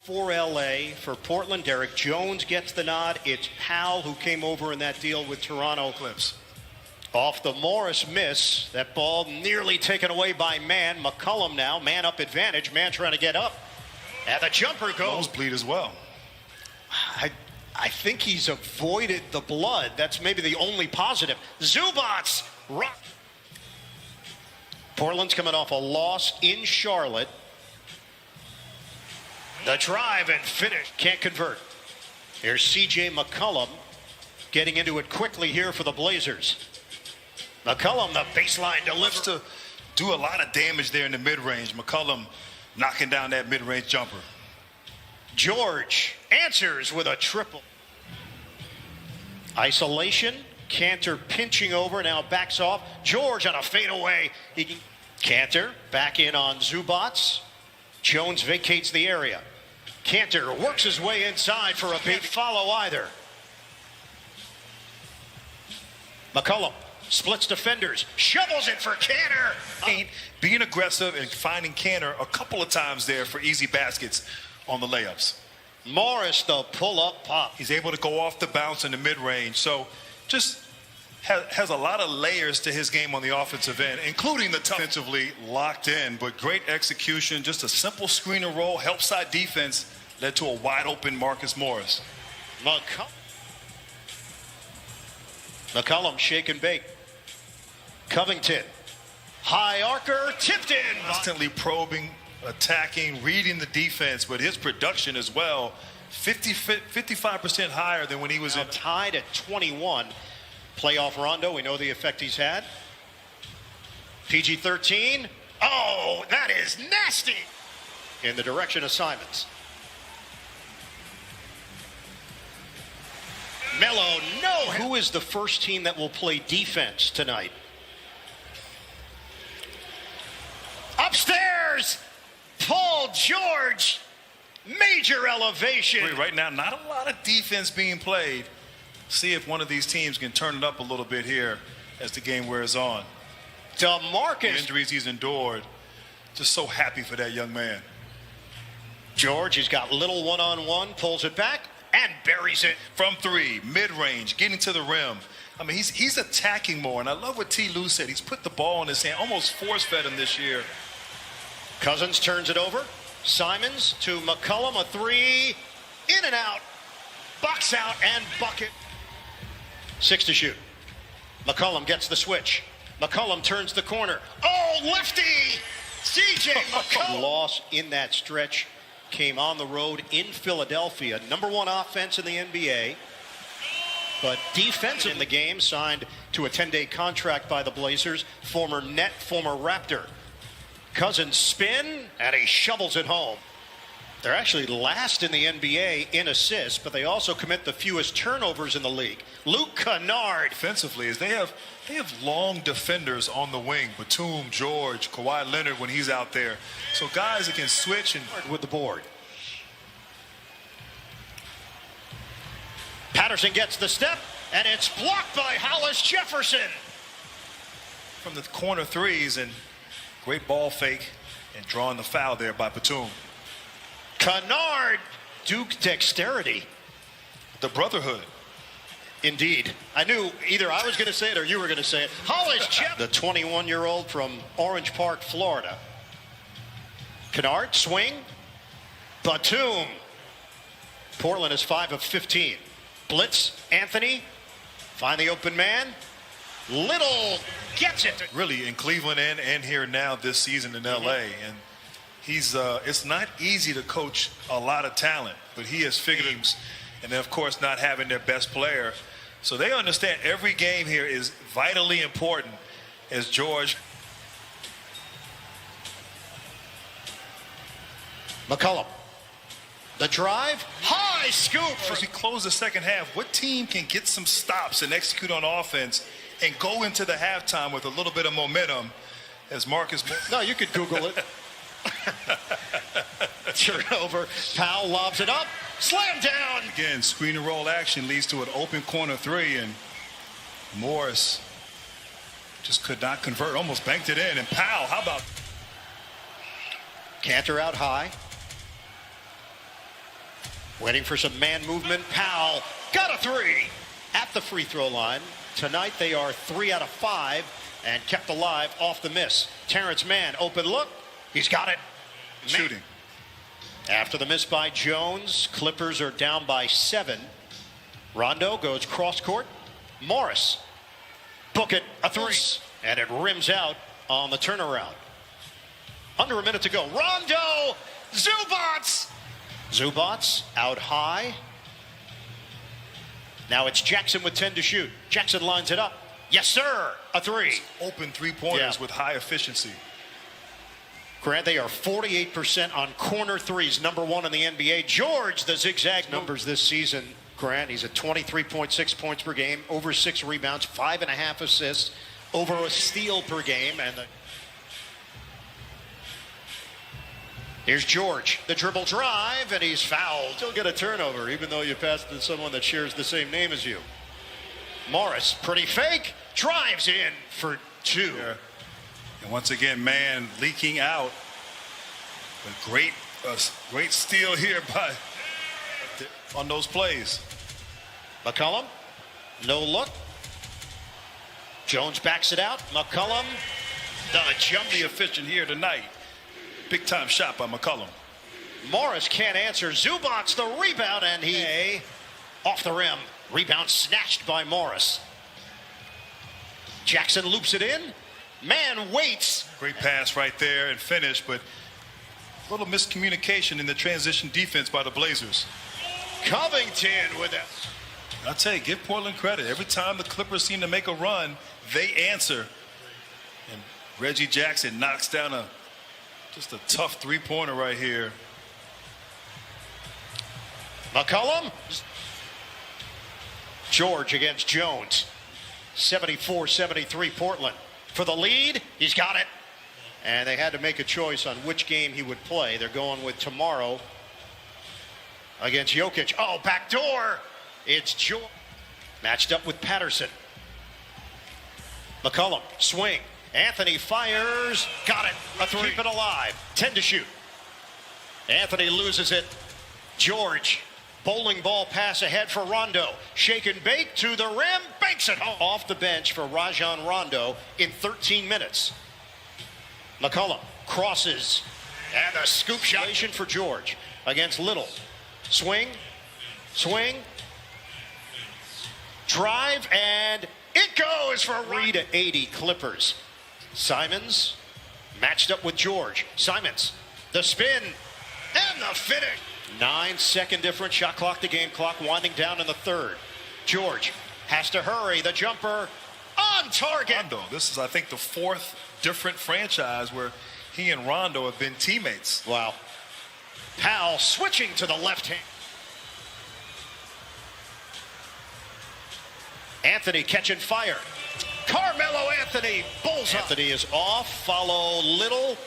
For LA, for Portland, Derek Jones gets the nod. It's Powell who came over in that deal with Toronto. Clips. Off the Morris miss, that ball nearly taken away by Mann. McCollum now, man up advantage, man trying to get up. And the jumper goes. Nosebleed as well. I think he's avoided the blood. That's maybe the only positive. Zubats rock. Portland's coming off a loss in Charlotte. The drive and finish. Can't convert. Here's C.J. McCollum getting into it quickly here for the Blazers. McCollum, the baseline delivers. To do a lot of damage there in the mid-range. McCollum knocking down that mid-range jumper. George answers with a triple. Isolation. Cantor pinching over, now backs off. George on a fadeaway. Cantor back in on Zubats. Jones vacates the area. Cantor works his way inside for a big follow either. McCollum splits defenders, shovels it for Cantor. Being aggressive and finding Cantor a couple of times there for easy baskets on the layups. Morris, the pull-up pop. He's able to go off the bounce in the mid-range. So just has a lot of layers to his game on the offensive end, including the defensively locked in, but great execution. Just a simple screen and roll, help side defense led to a wide-open Marcus Morris. McCollum shake and bake. Covington, high arcer, tipped in. Constantly probing, attacking, reading the defense, but his production as well, 55% higher than when he was now tied at 21. Playoff Rondo, we know the effect he's had. PG-13. Oh, that is nasty. In the direction of Simons. Melo, no. Who is the first team that will play defense tonight? Upstairs, Paul George, major elevation. Right now, not a lot of defense being played. See if one of these teams can turn it up a little bit here as the game wears on. DeMarcus. The injuries he's endured. Just so happy for that young man. George, he's got little one-on-one, pulls it back and buries it. From three, mid-range, getting to the rim. I mean, he's attacking more, and I love what T. Lue said. He's put the ball in his hand, almost force-fed him this year. Cousins turns it over. Simons to McCollum, a three, in and out, box out and bucket. 6 to shoot. McCollum gets the switch. McCollum turns the corner. Oh, lefty! C.J. McCollum. Loss in that stretch came on the road in Philadelphia. Number one offense in the NBA. But defensive in the game, signed to a 10-day contract by the Blazers. Former Net, former Raptor. Cousins spin, and he shovels it home. They're actually last in the NBA in assists, but they also commit the fewest turnovers in the league. Luke Kennard. Defensively, as they have long defenders on the wing. Batum, George, Kawhi Leonard when he's out there. So guys that can switch and with the board. Patterson gets the step, and it's blocked by Hollis Jefferson. From the corner threes, and great ball fake and drawing the foul there by Batum. Kennard, Duke dexterity. The brotherhood. Indeed. I knew either I was going to say it or you were going to say it. Hollis Jefferson, the 21-year-old from Orange Park, Florida. Kennard, swing. Batum. Portland is 5 of 15. Blitz, Anthony. Find the open man. Little gets it. Really in Cleveland and here now this season in L.A. And he's it's not easy to coach a lot of talent, but he has figured him. And then, of course, not having their best player. So they understand every game here is vitally important as George. McCollum. The drive. High scoop. As we close the second half, what team can get some stops and execute on offense and go into the halftime with a little bit of momentum as Marcus? No, you could Google it. Turnover. Powell lobs it up. Slam down. Again, screen and roll action leads to an open corner three, and Morris just could not convert. Almost banked it in. And Powell, how about? Cantor out high. Waiting for some man movement. Powell got a three at the free throw line. Tonight they are 3 out of 5 and kept alive off the miss. Terrence Mann, open look. He's got it. Shooting. After the miss by Jones, Clippers are down by 7. Rondo goes cross court. Morris, book it, a three. And it rims out on the turnaround. Under a minute to go. Rondo, Zubats. Zubats out high. Now it's Jackson with 10 to shoot. Jackson lines it up. Yes, sir. A three. Open three-pointers with high efficiency. Grant, they are 48% on corner threes, number 1 in the NBA. George, the zigzag numbers this season. Grant, he's at 23.6 points per game, over 6 rebounds, 5.5 assists, over a steal per game. And here's George, the dribble drive, and he's fouled. He'll get a turnover, even though you passed to someone that shares the same name as you. Morris, pretty fake, drives in for 2. Yeah. And once again, man leaking out. A great steal here on those plays. McCollum, no look. Jones backs it out. McCollum, the jump. The efficient here tonight. Big time shot by McCollum. Morris can't answer. Zubats the rebound, and he off the rim. Rebound snatched by Morris. Jackson loops it in. Man waits. Great pass right there and finish, but a little miscommunication in the transition defense by the Blazers. Covington with it. I'll tell you, give Portland credit. Every time the Clippers seem to make a run, they answer. And Reggie Jackson knocks down just a tough three-pointer right here. McCollum. George against Jones. 74-73 Portland. For the lead, he's got it. And they had to make a choice on which game he would play. They're going with tomorrow against Jokic. Oh, backdoor. It's George. Matched up with Patterson. McCollum, swing. Anthony fires. Got it. A three. Keep it alive. 10 to shoot. Anthony loses it. George. Bowling ball pass ahead for Rondo. Shake and bake to the rim. Banks it home. Off the bench for Rajon Rondo in 13 minutes. McCollum crosses. And a scoop shot for George against Little. Swing. Swing. Drive. And it goes for 3-80 Clippers. Simons matched up with George. Simons. The spin. And the finish. 9-second difference. Shot clock to game clock winding down in the third. George has to hurry. The jumper on target. Rondo. This is, I think, the 4th different franchise where he and Rondo have been teammates. Wow. Powell switching to the left hand. Anthony catching fire. Carmelo Anthony. Bullseye. Anthony is off. Follow Little.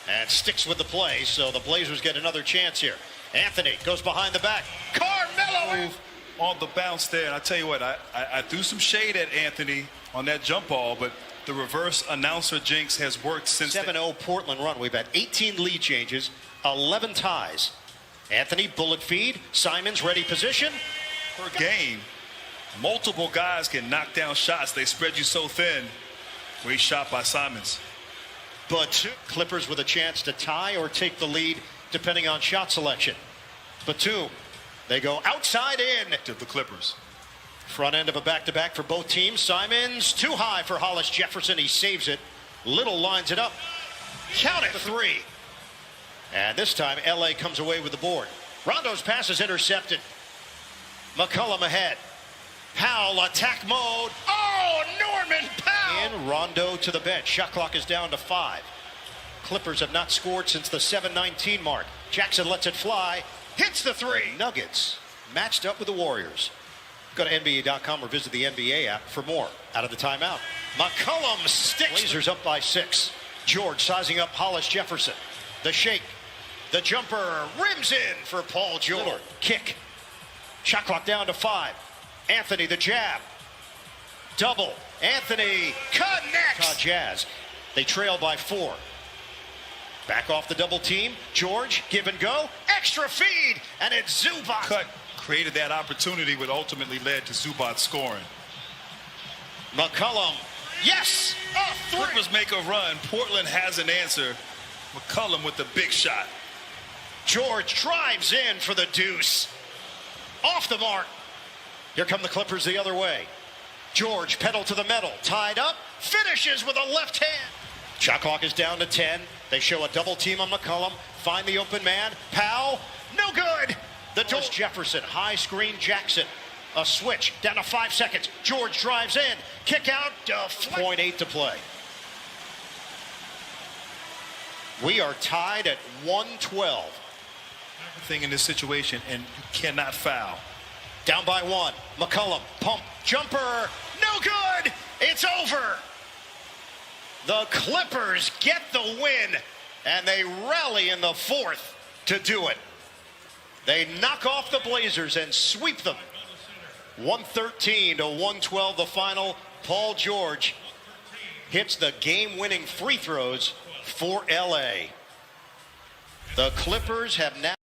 And sticks with the play. So the Blazers get another chance here. Anthony goes behind the back. Carmelo on the bounce there. And I tell you what, I threw some shade at Anthony on that jump ball, but the reverse announcer jinx has worked since. 7-0 Portland run. We've had 18 lead changes, 11 ties. Anthony bullet feed. Simons ready position. Per game, multiple guys can knock down shots. They spread you so thin. Great shot by Simons. But Clippers with a chance to tie or take the lead depending on shot selection. Batum, they go outside in to the Clippers. Front end of a back-to-back for both teams. Simons too high for Hollis Jefferson. He saves it. Little lines it up. Count it. 3. And this time LA comes away with the board. Rondo's pass is intercepted. McCollum ahead. Powell attack mode. Oh, Norman Powell. In Rondo to the bench. Shot clock is down to 5. Clippers have not scored since the 7:19 mark. Jackson lets it fly. Hits the 3. Nuggets matched up with the Warriors. Go to NBA.com or visit the NBA app for more. Out of the timeout. McCollum sticks. Blazers up by 6. George sizing up Hollis Jefferson. The shake. The jumper rims in for Paul George. Kick. Shot clock down to 5. Anthony the jab. Double. Anthony connects. Jazz. They trail by 4. Back off the double team. George, give and go. Extra feed, and it's Zubac. Cut created that opportunity, what ultimately led to Zubac scoring. McCollum, yes! A three! Clippers make a run. Portland has an answer. McCollum with the big shot. George drives in for the deuce. Off the mark. Here come the Clippers the other way. George, pedal to the metal, tied up, finishes with a left hand. Shot clock is down to 10. They show a double team on McCollum. Find the open man. Powell, no good. The door. Jefferson, high screen Jackson. A switch, down to 5 seconds. George drives in. Kick out, 0.8 to play. We are tied at 112. Everything in this situation, and you cannot foul. Down by 1. McCollum, pump, jumper, no good. It's over. The Clippers get the win, and they rally in the fourth to do it. They knock off the Blazers and sweep them. 113 to 112 the final. Paul George hits the game-winning free throws for LA. The Clippers have now